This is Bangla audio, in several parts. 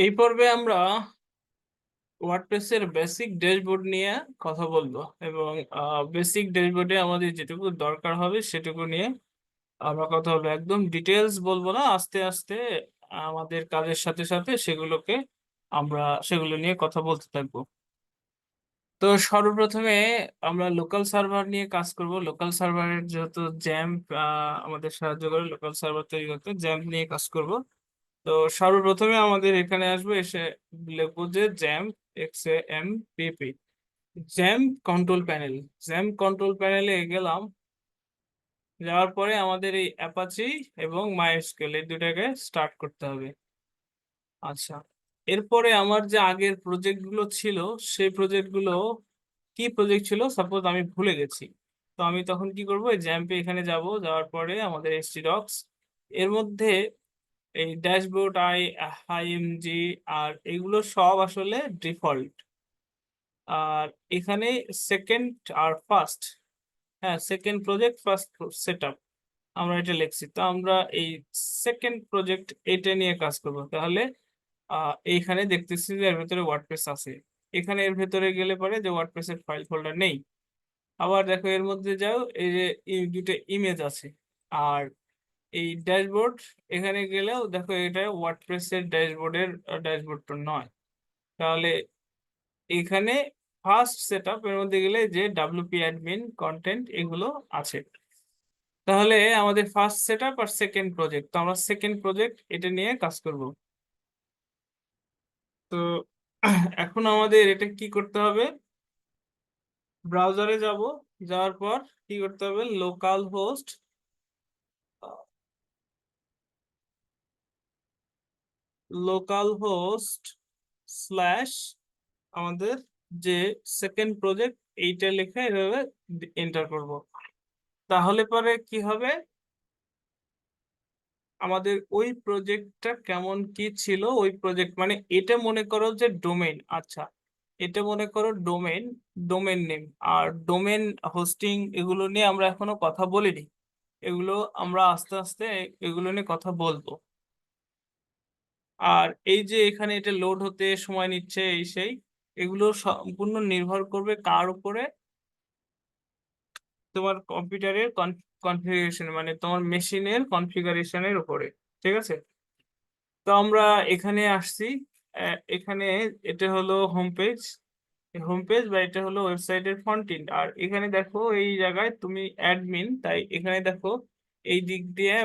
এই পর্বে আমরা ওয়ার্ডপ্রেসের বেসিক ড্যাশবোর্ড নিয়ে কথা বলবো এবং বেসিক ড্যাশবোর্ডে আমাদের যেটুকু দরকার হবে সেটুকু নিয়ে আমরা কথা বলবো। একদম ডিটেলস বলবো না, আস্তে আস্তে আমাদের কাজের সাথে সাথে আমরা সেগুলো নিয়ে কথা বলতে থাকবো। তো সর্বপ্রথমে আমরা লোকাল সার্ভার নিয়ে কাজ করব। লোকাল সার্ভারের যেহেতু জ্যাম্প আমাদের সাহায্য করে লোকাল সার্ভার তৈরি করতে, জ্যাম্প নিয়ে কাজ করব। তো সর্বপ্রথমে আমাদের এখানে আসবে, এসে লিখবো যে XAMPP XAMPP XAMPP control panel. XAMPP control প্যানেলে গেলাম, যাওয়ার পরে আমাদের এই অ্যাপাচি এবং মাইস্কুয়েল এই দুটাকে স্টার্ট করতে হবে। আচ্ছা, এরপরে আমার যে আগের প্রজেক্ট গুলো ছিল সেই প্রজেক্ট গুলো কি প্রজেক্ট ছিল সাপোজ আমি ভুলে গেছি। তো আমি তখন কি করবো, এই জ্যাম্পে এখানে যাব, যাওয়ার পরে আমাদের htdocs এর মধ্যে এই ড্যাশবোর্ড IMG আর এগুলো সব আসলে ডিফল্ট। আর এখানে সেকেন্ড আর ফার্স্ট, হ্যাঁ second project first set up, আমরা এটা লিখছি। তো আমরা এই সেকেন্ড প্রজেক্ট এটা নিয়ে কাজ করব। তাহলে এইখানে দেখতেছি যে এর ভেতরে ওয়ার্ডপ্রেস আছে। এখানে এর ভেতরে গেলে পরে যে ওয়ার্ডপ্রেসের ফাইল ফোল্ডার নেই। আবার দেখো এর মধ্যে যাও, এই যে দুটো ইমেজ আছে। আর এই ড্যাশবোর্ড, এখানে গেলেও দেখো এটা ওয়ার্ডপ্রেসের ড্যাশবোর্ডটা নয়। তাহলে এখানে ফার্স্ট সেট আপ এর মধ্যে গেলে যে WP অ্যাডমিন কন্টেন্ট এগুলো আছে। তাহলে আমাদের ফার্স্ট সেট আপ আর সেকেন্ড প্রজেক্ট, তো আমরা সেকেন্ড প্রজেক্ট এটা নিয়ে কাজ করব। তো এখন আমাদের এটা কি করতে হবে, ব্রাউজারে যাব, যাওয়ার পর কি করতে হবে, লোকাল হোস্ট স্ল্যাশ আমাদের যে সেকেন্ড প্রজেক্ট এইটা লেখা এভাবে এন্টার করব। তাহলে পরে কি হবে, আমাদের ওই প্রজেক্টটা কেমন কি ছিল, ওই প্রজেক্ট মানে এটা মনে করো যে ডোমেন। আচ্ছা, এটা মনে করো ডোমেন, ডোমেন নেম আর ডোমেন হোস্টিং এগুলো নিয়ে আমরা এখনো কথা বলিনি। এগুলো আমরা আস্তে আস্তে এগুলো নিয়ে কথা বলবো। আর এই যে এখানে এটা লোড হতে সময় নিচ্ছে এই সেই, এগুলো সম্পূর্ণ নির্ভর করবে কার উপরে, তোমার কম্পিউটারের কনফিগারেশন, মানে তোমার মেশিনের কনফিগারেশনের উপরে। ঠিক আছে, তো আমরা এখানে আসছি। এখানে এটা হলো হোম পেজ, হোম পেজ বা এটা হলো ওয়েবসাইটের ফ্রন্ট এন্ড। আর এখানে দেখো এই জায়গায় তুমি অ্যাডমিন, তাই এখানে দেখো এই দিক দিয়ে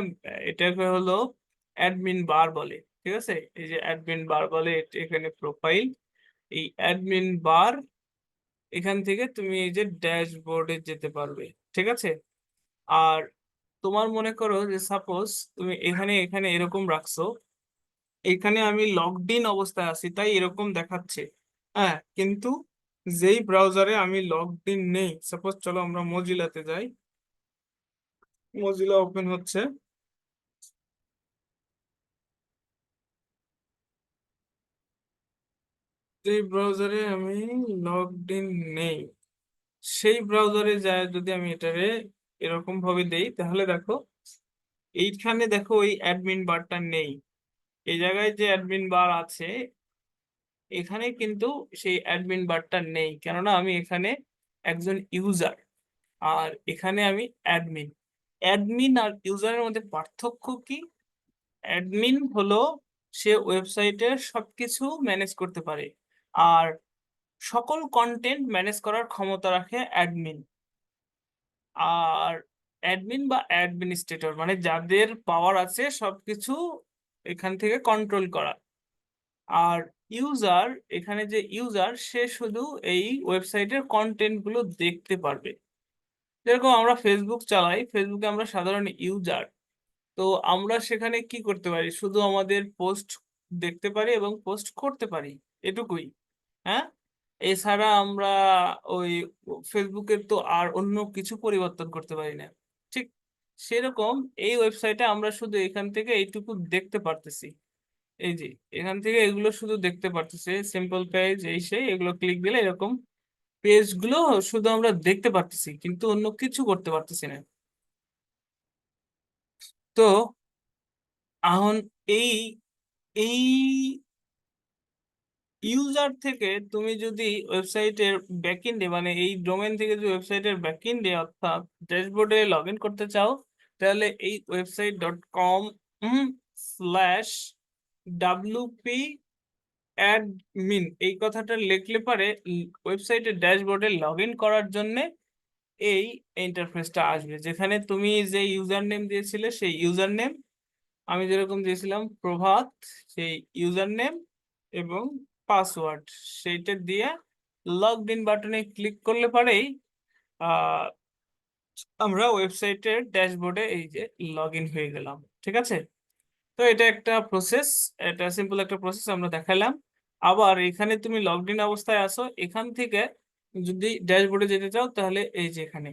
এটাকে হলো অ্যাডমিন বার বলে। ঠিক আছে, এই যে অ্যাডমিন বার বলে, এখানে প্রোফাইল, এই অ্যাডমিন বার, এখান থেকে তুমি এই যে ড্যাশবোর্ডে যেতে পারবে। ঠিক আছে, আর তোমার মনে করো যে সাপোজ তুমি এখানে এখানে এরকম রাখছো, এখানে আমি লগড ইন অবস্থায় আছি তাই এরকম দেখাচ্ছে। হ্যাঁ, কিন্তু যেই ব্রাউজারে আমি লগড ইন নেই, সাপোজ চলো আমরা মজিলাতে যাই, মজিলা ওপেন হচ্ছে, যেই ব্রাউজারে আমি লগড ইন নেই সেই ব্রাউজারে যায় যদি আমি এটারে এরকম ভাবে দেই, তাহলে দেখো এইখানে দেখো ওই অ্যাডমিন বারটা নেই। এই জায়গায় যে অ্যাডমিন বার আছে এখানে কিন্তু সেই অ্যাডমিন বারটা নেই, কেননা আমি এখানে একজন ইউজার আর এখানে আমি অ্যাডমিন। অ্যাডমিন আর ইউজারের মধ্যে পার্থক্য কি, অ্যাডমিন হলো সে ওয়েবসাইটের সবকিছু ম্যানেজ করতে পারে, আর সকল কন্টেন্ট ম্যানেজ করার ক্ষমতা রাখে অ্যাডমিন। আর অ্যাডমিন বা অ্যাডমিনিস্ট্রেটর মানে যাদের পাওয়ার আছে সবকিছু এখান থেকে কন্ট্রোল করা। আর ইউজার, এখানে যে ইউজার সে শুধু এই ওয়েবসাইটের কন্টেন্ট গুলো দেখতে পারবে। যেরকম আমরা ফেসবুক চালাই, ফেসবুকে আমরা সাধারণ ইউজার, তো আমরা সেখানে কি করতে পারি, শুধু আমাদের পোস্ট দেখতে পারি এবং পোস্ট করতে পারি, এটুকুই। হ্যাঁ, এছাড়া আমরা ওই ফেসবুকের তো আর অন্য কিছু পরিবর্তন করতে পারি না। ঠিক সেরকম এই ওয়েবসাইটে আমরা শুধু এখান থেকে এইটুকু দেখতে পারতেছি। এই যে এখান থেকে এগুলো শুধু দেখতে পারতেছি, সিম্পল পেজ এই সেই, এগুলো ক্লিক দিলে এরকম পেজ গুলো শুধু আমরা দেখতে পারতেছি, কিন্তু অন্য কিছু করতে পারতেছি না। তো এখন এই এই ইউজার থেকে তুমি যদি ওয়েবসাইটের ব্যাকএন্ডে মানে এই ডোমেন থেকে যদি ওয়েবসাইটের ব্যাকএন্ডে অর্থাৎ ড্যাশবোর্ডে লগ ইন করতে চাও, তাহলে এই website.com/wp অ্যাডমিন এই কথাটা লিখলে পারে ওয়েবসাইটের ড্যাশবোর্ডে লগ ইন করার জন্য এই ইন্টারফেসটা আসবে, যেখানে তুমি যে ইউজার নেম দিয়েছিলে সেই ইউজার নেম, আমি যেরকম দিয়েছিলাম প্রভাত, সেই ইউজার নেম এবং পাসওয়ার্ড সেইটা দিয়ে লগ ইন বাটনে ক্লিক করলে পারেই আহ আমরা ওয়েবসাইটের ড্যাশবোর্ডে এই যে লগ ইন হয়ে গেলাম। ঠিক আছে, তো এটা একটা প্রসেস, এটা সিম্পল একটা প্রসেস আমরা দেখালাম। আবার এখানে তুমি লগড ইন অবস্থায় আসো, এখান থেকে যদি ড্যাশবোর্ডে যেতে চাও তাহলে এই যে এখানে,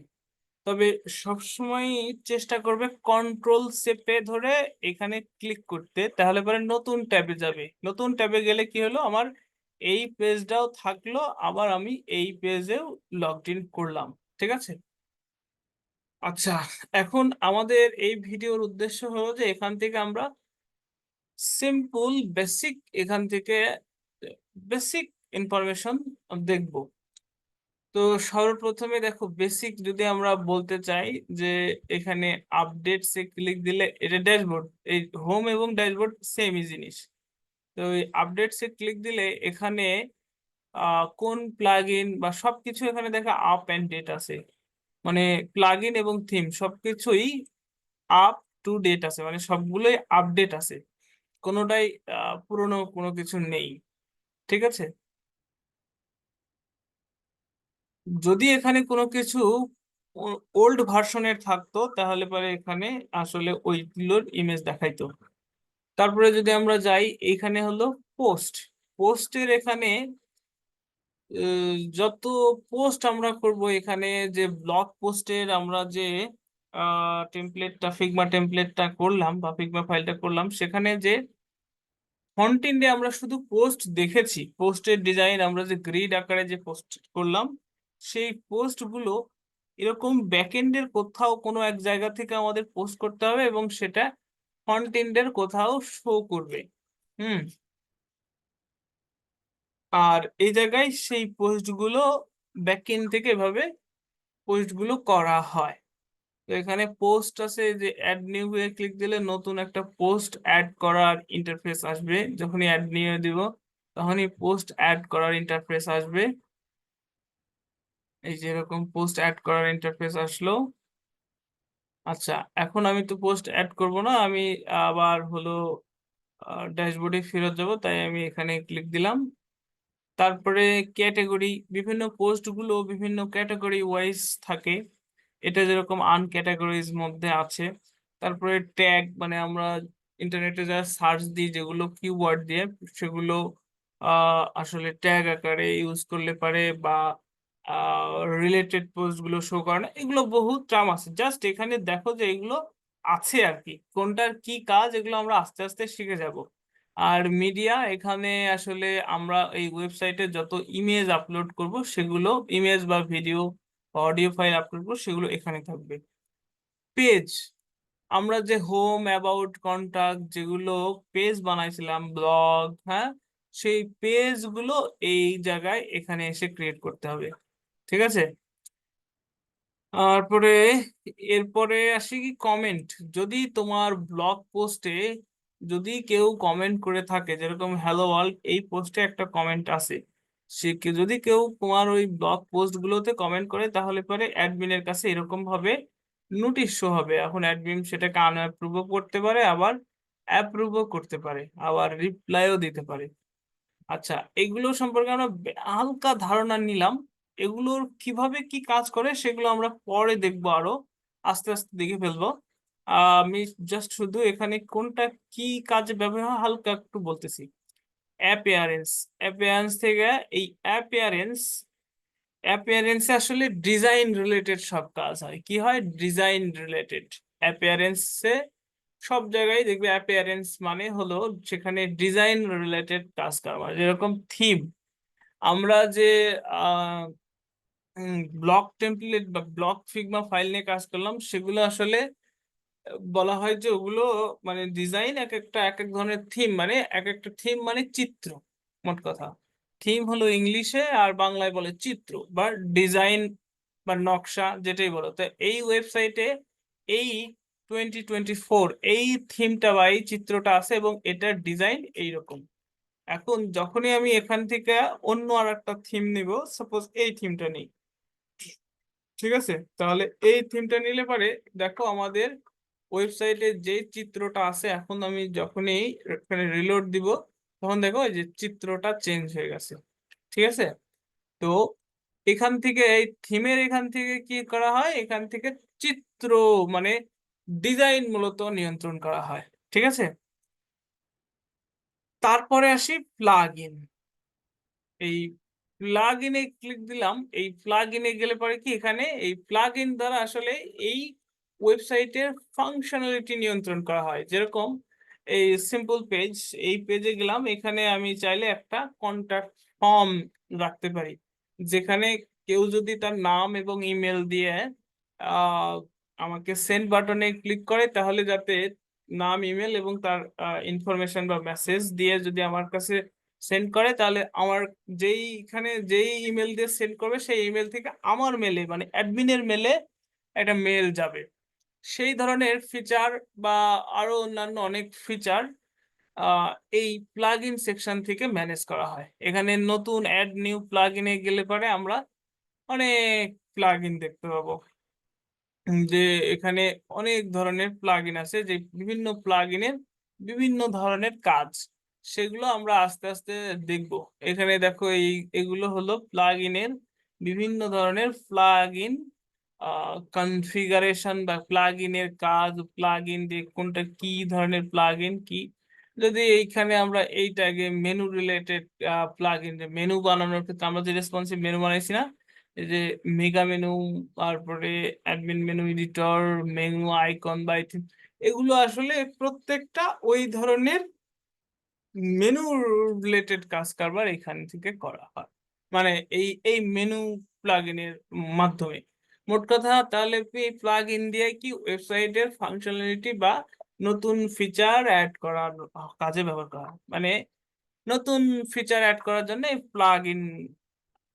তবে সবসময় চেষ্টা করবে কন্ট্রোল চেপে ধরে এখানে ক্লিক করতে, তাহলে পরে নতুন ট্যাবে যাবে। নতুন ট্যাবে গেলে কি হলো, আমার এই পেজটাও থাকলো, আবার আমি এই পেজেও লগড ইন করলাম। ঠিক আছে, আচ্ছা, এখন আমাদের এই ভিডিওর উদ্দেশ্য হলো যে এখান থেকে আমরা সিম্পল বেসিক এখান থেকে বেসিক ইনফরমেশন দেখব। তো সর্বপ্রথমে দেখো বেসিক যদি আমরা বলতে চাই যে এখানে আপডেটসে ক্লিক দিলে, এটা ড্যাশবোর্ড, এই হোম এবং ড্যাশবোর্ড সেমই জিনিস। তো এই আপডেটসে ক্লিক দিলে এখানে কোন প্লাগইন বা সবকিছু এখানে দেখা আপ এন্ড ডেট আছে, মানে প্লাগইন এবং থিম সবকিছুই আপ টু ডেট আছে, মানে সবগুলোই আপডেট আছে, কোনোটাই পুরনো কোনো কিছু নেই। ঠিক আছে, যদি এখানে কোনো কিছু ওল্ড ভার্সনের থাকতো তাহলে পরে এখানে আসলে ওইগুলোর ইমেজ দেখাইতো। তারপরে যদি আমরা যাই, এখানে হলো পোস্ট, পোস্টের এখানে যত পোস্ট আমরা করব, এখানে যে ব্লগ পোস্টের আমরা যে টেমপ্লেটটা ফিগমা টেমপ্লেটটা করলাম বা ফিগমা ফাইলটা করলাম, সেখানে যে ফন্টিনে আমরা শুধু পোস্ট দেখেছি, পোস্টের ডিজাইন আমরা যে গ্রিড আকারে যে পোস্ট করলাম, সেই পোস্ট গুলো এরকম ব্যাকএন্ডের কোথাও কোনো এক জায়গা থেকে আমাদের পোস্ট করতে হবে এবং সেটা ফন্টেন্ডের কোথাও শো করবে। হুম, আর এই জায়গায় সেই পোস্ট গুলো ব্যাকএন্ড থেকে এভাবে পোস্ট গুলো করা হয়। তো এখানে পোস্ট আছে, যে অ্যাড নিউ এ ক্লিক দিলে নতুন একটা পোস্ট অ্যাড করার ইন্টারফেস আসবে, যখনই অ্যাড নিউ দিব তখনই পোস্ট অ্যাড করার ইন্টারফেস আসবে। এই যে এরকম পোস্ট অ্যাড করার ইন্টারফেস আসলো। আচ্ছা, এখন আমি তো পোস্ট অ্যাড করব না, আমি আবার হলো ড্যাশবোর্ডে ফেরত যাব, তাই আমি এখানে ক্লিক দিলাম। তারপরে ক্যাটাগরি, বিভিন্ন পোস্ট গুলো বিভিন্ন ক্যাটাগরি ওয়াইজ থাকে, এটা যেরকম আনক্যাটাগরিজ মধ্যে আছে। তারপরে ট্যাগ, মানে আমরা ইন্টারনেটে যা সার্চ দিই যেগুলো কিওয়ার্ড দিয়ে, সেগুলো আসলে ট্যাগ আকারে ইউজ করলে পারে, বা রিলেটেড পোস্ট গুলো শো করে না, এগুলো বহু ট্রাম আছে। জাস্ট এখানে দেখো যে এগুলো আছে আর কি, কোনটার কি কাজ এগুলো আমরা আস্তে আস্তে শিখে যাব। আর মিডিয়া, এখানে আসলে আমরা এই ওয়েবসাইটে যত ইমেজ আপলোড করব সেগুলো, ইমেজ বা ভিডিও বা অডিও ফাইল আপলোড করবো সেগুলো এখানে থাকবে। পেজ, আমরা যে হোম, অ্যাবাউট, কন্টাক্ট যেগুলো পেজ বানাইছিলাম, ব্লগ, হ্যাঁ, সেই পেজ গুলো এই জায়গায় এখানে এসে ক্রিয়েট করতে হবে। ঠিক আছে, তারপরে এরপরে আসি কি কমেন্ট। যদি তোমার ব্লগ পোস্টে যদি কেউ কমেন্ট করে থাকে, যেরকম হ্যালো ওয়ার্ল্ড এই পোস্টে একটা কমেন্ট আছে, যদি কেউ তোমার ওই ব্লগ পোস্ট গুলোতে কমেন্ট করে, তাহলে পরে অ্যাডমিনের কাছে এরকম ভাবে নোটিশ শো হবে। এখন অ্যাডমিন সেটাকে আনঅ্যাপ্রুভও করতে পারে, আবার অ্যাপ্রুভও করতে পারে, আবার রিপ্লাইও দিতে পারে। আচ্ছা, এগুলো সম্পর্কে আমরা হালকা ধারণা নিলাম, এগুলোর কিভাবে কি কাজ করে সেগুলো আমরা পরে দেখবো, আরো আস্তে আস্তে দেখে ফেলবো। আমি জাস্ট শুধু এখানে কোনটা কি কাজে ব্যবহার হয় হালকা একটু বলতেছি। অ্যাপিয়ারেন্স, অ্যাপিয়ারেন্স থেকে এই অ্যাপিয়ারেন্সে আসলে ডিজাইন রিলেটেড সব কাজ হয়। কি হয়, ডিজাইন রিলেটেড অ্যাপিয়ারেন্সে সব জায়গায় দেখবে অ্যাপিয়ারেন্স মানে হলো সেখানে ডিজাইন রিলেটেড কাজ করা, যেরকম থিম, আমরা যে ব্লক টেমপ্লেট বা ব্লক ফিগমা ফাইল নিয়ে কাজ করলাম, সেগুলো আসলে বলা হয় যে ওগুলো মানে ডিজাইন, এক একটা এক এক ধরনের থিম, মানে এক একটা থিম মানে চিত্র, মোট কথা। থিম হলো ইংলিশে, আর বাংলায় বলে চিত্র বা ডিজাইন বা নকশা, যেটাই বলো। তো এই ওয়েবসাইটে এই 2024 এই থিমটা বা এই চিত্রটা আছে এবং এটার ডিজাইন এইরকম। এখন যখনই আমি এখান থেকে অন্য আর একটা থিম নিব, সাপোজ এই থিমটা নিই, ঠিক আছে, তাহলে এই থিমটা নিলে পারে দেখো আমাদের ওয়েবসাইটে যে চিত্রটা আছে, এখন আমি যখনই এখানে রিলোড দিব তখন দেখো এই যে চিত্রটা চেঞ্জ হয়ে গেছে, ঠিক আছে। তো এখান থেকে এই থিমের এখান থেকে কি করা হয়, এখান থেকে চিত্র মানে ডিজাইন মূলত নিয়ন্ত্রণ করা হয়, ঠিক আছে। তারপরে আসি প্লাগ ইন। এই প্লাগ ইনে ক্লিক দিলাম। এই প্লাগ ইনে গেলে পরে কি, এখানে এই প্লাগ ইন দ্বারা আসলে এই ওয়েবসাইটের ফাংশনালিটি নিয়ন্ত্রণ করা হয়। যেরকম এই সিম্পল পেজ, এই পেজে গেলাম, এখানে আমি চাইলে একটা কন্টাক্ট ফর্ম রাখতে পারি, যেখানে কেউ যদি তার নাম এবং ইমেল দিয়ে আহ আমাকে সেন্ড বাটনে ক্লিক করে, তাহলে যাতে নাম, ইমেল এবং তার ইনফরমেশন বা মেসেজ দিয়ে যদি আমার কাছে সেন্ড করে, তাহলে আমার যেই ইমেল দিয়ে সেন্ড করবে সেই ইমেল থেকে আমার মেলে মানে অ্যাডমিনের মেলে একটা মেল যাবে। সেই ধরনের ফিচার বা আরো অন্যান্য অনেক ফিচার আহ, এই প্লাগ ইন সেকশন থেকে ম্যানেজ করা হয়। এখানে নতুন অ্যাড নিউ প্লাগ ইনে গেলে পরে আমরা অনেক প্লাগ ইন দেখতে পাবো। যে এখানে অনেক ধরনের প্লাগ ইন আছে, যে বিভিন্ন প্লাগ ইনের বিভিন্ন ধরনের কাজ, সেগুলো আমরা আস্তে আস্তে দেখব। এখানে দেখো এগুলো হলো প্লাগ ইনের বিভিন্ন ধরনের প্লাগ ইন কনফিগারেশন বা প্লাগ ইনের কাজ, প্লাগ ইন যে কোনটা কি ধরনের প্লাগ ইন কি। যদি এইখানে আমরা এইটাকে মেনু রিলেটেড প্লাগ ইন, যে মেনু বানানোর ক্ষেত্রে আমরা যে রেসপন্সিভ মেনু বানাইছি না, এই যে মেগা মেনু, তারপরে admin menu, editor, menu icon বা এগুলো আসলে প্রত্যেকটা ওই ধরনের মেনু রিলেটেড কাজ কারবার এখান থেকে করা হয়, মানে এই এই মেনু প্লাগইনের মাধ্যমে। মোট কথা তাহলে কি, এই প্লাগ ইন দিয়ে কি ওয়েবসাইটের ফাংশনালিটি বা নতুন ফিচার অ্যাড করার কাজে ব্যবহার করা হয়। মানে নতুন ফিচার অ্যাড করার জন্য এই প্লাগ ইন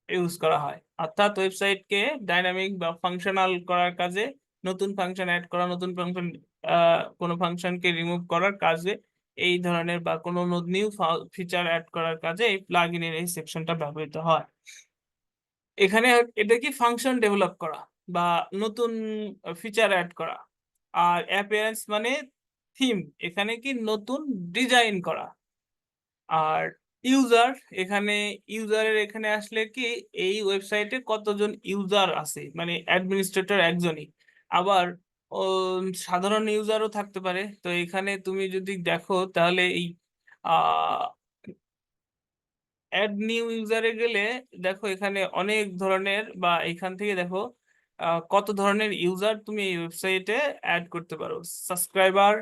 ইউজ করা হয়, অর্থাৎ ওয়েবসাইটকে ডাইনামিক বা ফাংশনাল করার কাজে, নতুন ফাংশন অ্যাড করা, নতুন ফাংশন কোনো ফাংশনকে রিমুভ করার কাজে, এই ধরনের বা কোনো নিউ ফিচার অ্যাড করার কাজে এই প্লাগইনের এই সেকশনটা ব্যবহৃত হয়। এখানে এটা কি ফাংশন ডেভেলপ করা বা নতুন ফিচার অ্যাড করা। আর অ্যাপিয়ারেন্স মানে থিম, এখানে কি নতুন ডিজাইন করা। আর ইউজার, এখানে ইউজারের এখানে আসলে কি, এই ওয়েবসাইটে কতজন ইউজার আছে, মানে অ্যাডমিনিস্ট্রেটর একজনই, আবার ও সাধারণ ইউজারও থাকতে পারে। তো এখানে তুমি যদি দেখো তাহলে এই অ্যাড নিউ ইউজারে গেলে দেখো এখানে অনেক ধরনের, বা এখান থেকে দেখো কত ধরনের ইউজার তুমি এই ওয়েবসাইটে অ্যাড করতে পারো। সাবস্ক্রাইবার,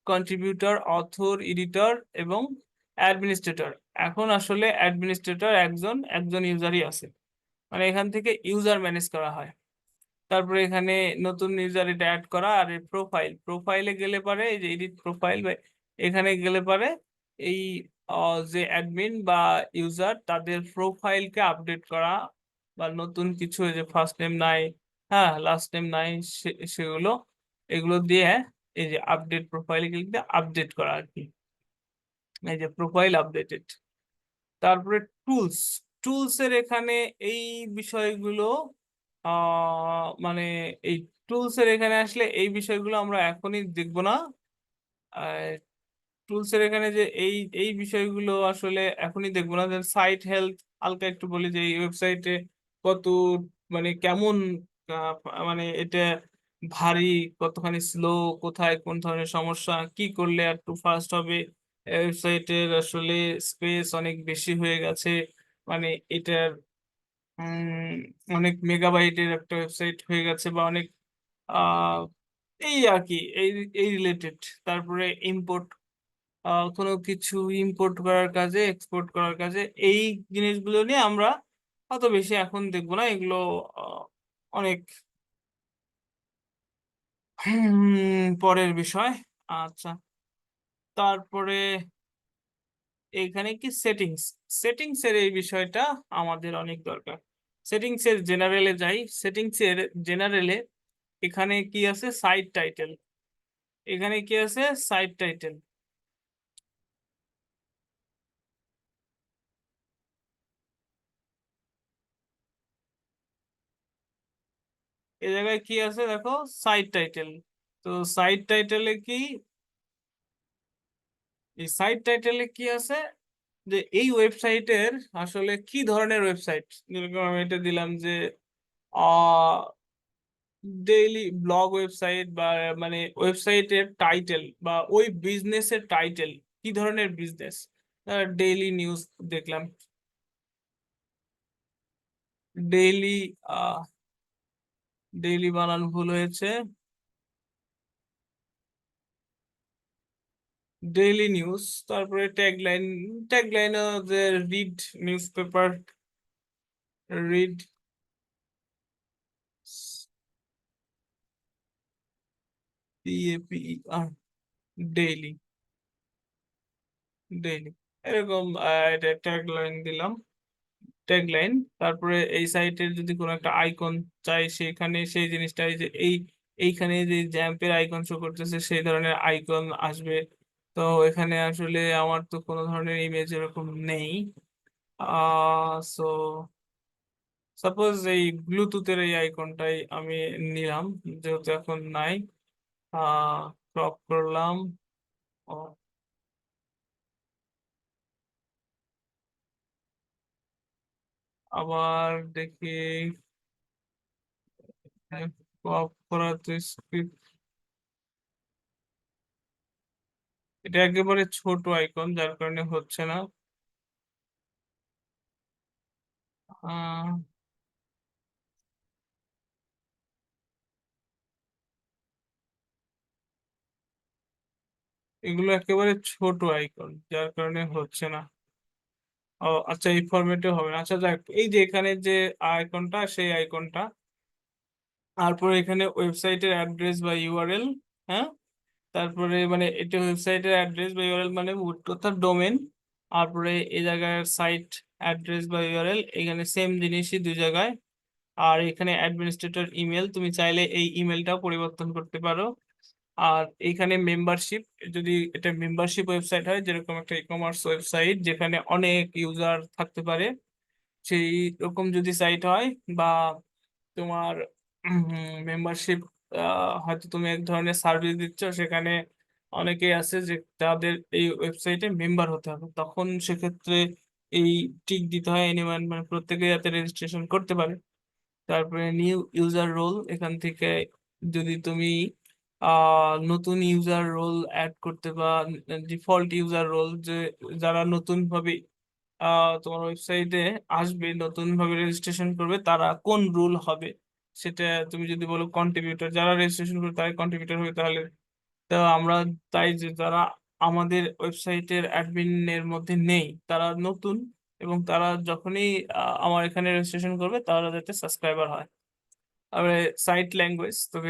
কন্ট্রিবিউটর, অথর, এডিটর এবং অ্যাডমিনিস্ট্রেটর। এখন আসলে অ্যাডমিনিস্ট্রেটর একজন একজন ইউজারই আছে, মানে এখান থেকে ইউজার ম্যানেজ করা হয়। তারপরে এখানে নতুন ইউজার এটা অ্যাড করা। আর প্রোফাইল, প্রোফাইলে গেলে পারে এই যে এডিট প্রোফাইল, এখানে গেলে পারে এই যে অ্যাডমিন বা ইউজার তাদের প্রোফাইলকে আপডেট করা, বা নতুন কিছু এই যে ফার্স্ট নেম নাই, হ্যাঁ লাস্ট নেম নাই, সেগুলো এগুলো দিয়ে এই যে আপডেট প্রোফাইলে ক্লিক দিয়ে আপডেট করা আর কি, এই যে প্রোফাইল আপডেটেড। তারপরে টুলস, টুলস এর এখানে এই বিষয়গুলো মানে এই টুলস এর এখানে আসলে এই বিষয়গুলো আমরা এখনই দেখবো না। টুলস এর এখানে যে এই এই বিষয়গুলো আসলে এখনই দেখবো না। সাইট হেলথ হালকা একটু বলি, যে এই ওয়েবসাইটে কত মানে কেমন আহ, মানে এটা ভারী, কতখানি স্লো, কোথায় কোন ধরনের সমস্যা, কি করলে একটু ফাস্ট হবে। ওয়েবসাইটের আসলে স্পেস অনেক বেশি হয়ে গেছে, মানে এটার অনেক মেগাবাইটের একটা ওয়েবসাইট হয়ে গেছে, বা অনেক আহ এই আর কি, এই এই রিলেটেড। তারপরে ইম্পোর্ট, কোনো কিছু ইম্পোর্ট করার কাজে, এক্সপোর্ট করার কাজে, এই জিনিসগুলো নিয়ে আমরা অত বেশি এখন দেখবো না, এগুলো আহ, অনেক পরের বিষয়। আচ্ছা, তারপরে এখানে কি সেটিংস, সেটিংস এর এই বিষয়টা আমাদের অনেক দরকার। সেটিংস এর জেনারেলে যাই, সেটিংস এর জেনারেলে এখানে কি আছে, সাইট টাইটেল। এখানে কি আছে, সাইট টাইটেল। এই জায়গায় কি আছে দেখো, সাইট টাইটেল। তো সাইট টাইটেলে কি, এই সাইট টাইটেলে কি আছে, যে এই ওয়েবসাইটের আসলে কি ধরনের ওয়েবসাইট। যেরকম আমি এটা দিলাম যে ডেইলি ব্লগ ওয়েবসাইট, বা মানে ওয়েবসাইটের টাইটেল বা ওই বিজনেসের টাইটেল কি ধরনের বিজনেস। ডেইলি নিউজ দেখলাম, ডেইলি, ডেইলি বানান ভুল হয়েছে, ডেইলি নিউজ। তারপরে ট্যাগলাইন, ট্যাগলাইন যে read news paper, read PAPER, daily, daily, এরকম এটা ট্যাগলাইন দিলাম, ট্যাগলাইন। তারপরে এই সাইটের যদি কোনো একটা আইকন চাই, সেখানে সেই জিনিসটাই যে এইখানে যে জ্যাম্পের আইকন শো করতেছে সেই ধরনের আইকন আসবে। তো এখানে আসলে আমার তো কোনো ধরনের ইমেজ এরকম নেই। সো সাপোজ এই ব্লুটুথের এই আইকনটাই আমি নিলাম, যেহেতু এখন নাই। ক্রপ করলাম। ও, আবার দেখি, ক্রপ করা তো script, এটা একেবারে ছোট আইকন যার কারণে হচ্ছে না। আহ এগুলো একেবারে ছোট আইকন যার কারণে হচ্ছে না। ও আচ্ছা, এই ফরম্যাটে হবে না। আচ্ছা যাক, এই যে এখানে যে আইকনটা, সেই আইকনটা, তারপরে এখানে ওয়েবসাইটের অ্যাড্রেস বা ইউআরএল। হ্যাঁ, তারপরে মানে এটা ওয়েবসাইটের অ্যাড্রেস বা ইউআরএল মানে অর্থাৎ ডোমেন। তারপরে এই জায়গায় সাইট অ্যাড্রেস বা ইউআরএল, এখানে সেম জিনিসই দুই জায়গায়। আর এখানে অ্যাডমিনিস্ট্রেটর ইমেল, তুমি চাইলে এই ইমেলটাও পরিবর্তন করতে পারো। আর এইখানে মেম্বারশিপ, যদি এটা মেম্বারশিপ ওয়েবসাইট হয়, যেরকম একটা ই কমার্স ওয়েবসাইট যেখানে অনেক ইউজার থাকতে পারে, সেই রকম যদি সাইট হয়, বা তোমার মেম্বারশিপ, হয়তো তুমি এক ধরনের সার্ভিস দিচ্ছ, সেখানে অনেকেই আছে যে তাদের এই ওয়েবসাইটে মেম্বার হতে হবে, তখন সেক্ষেত্রে এই টিক দিতে হয় এনিওয়ান, মানে প্রত্যেকে যাতে রেজিস্ট্রেশন করতে পারে। তারপরে নিউ ইউজার রোল, এখান থেকে যদি তুমি নতুন ইউজার রোল অ্যাড করতে, বা ডিফল্ট ইউজার রোল, যে যারা নতুন ভাবে তোমার ওয়েবসাইটে আসবে, নতুন ভাবে রেজিস্ট্রেশন করবে, তারা কোন রুল হবে সেটা। তুমি যদি বলো কন্ট্রিবিউটর, যারা রেজিস্ট্রেশন করবে তারাই কন্ট্রিবিউটর হবে, তাহলে তো আমরা তাই যে যারা আমাদের ওয়েবসাইটের অ্যাডমিনের মধ্যে নেই, তারা নতুন, এবং তারা যখনই আমার এখানে রেজিস্ট্রেশন করবে তারা যাতে সাবস্ক্রাইবার হয়। তারপরে সাইট ল্যাঙ্গুয়েজ, তো